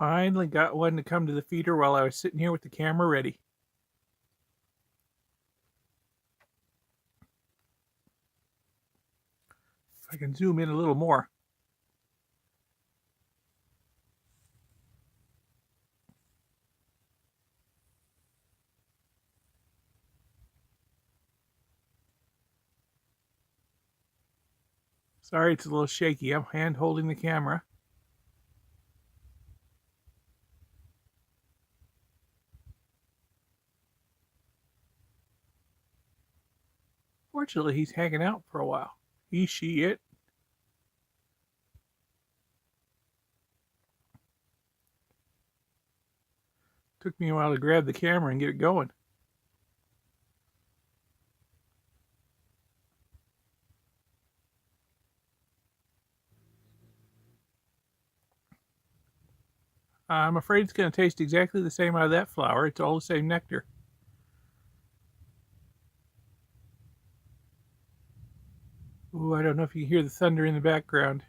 Finally got one to come to the feeder while I was sitting here with the camera ready. If I can zoom in a little more. Sorry, it's a little shaky. I'm hand holding the camera. Fortunately, he's hanging out for a while. He, she, it. Took me a while to grab the camera and get it going. I'm afraid it's going to taste exactly the same out of that flower. It's all the same nectar. Ooh, I don't know if you can hear the thunder in the background.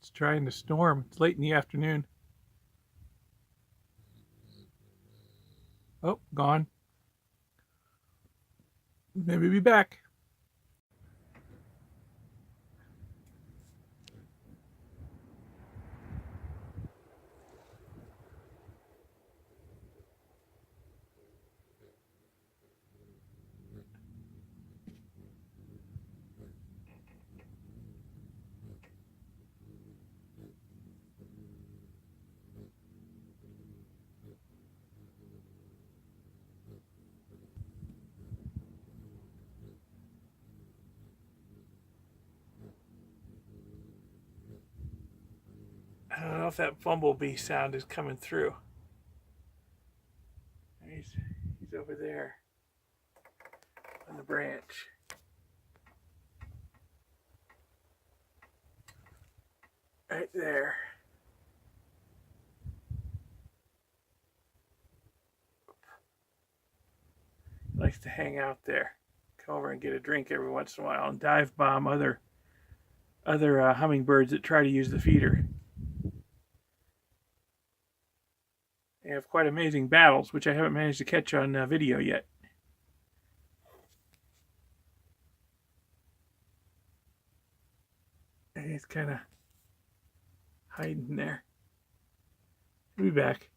It's trying to storm. It's late in the afternoon. Oh, gone. Maybe be back. I don't know if that bumblebee sound is coming through. He's over there on the branch. Right there. He likes to hang out there. Come over and get a drink every once in a while and dive bomb other hummingbirds that try to use the feeder. They have quite amazing battles, which I haven't managed to catch on video yet. And he's kind of hiding there. He'll be back.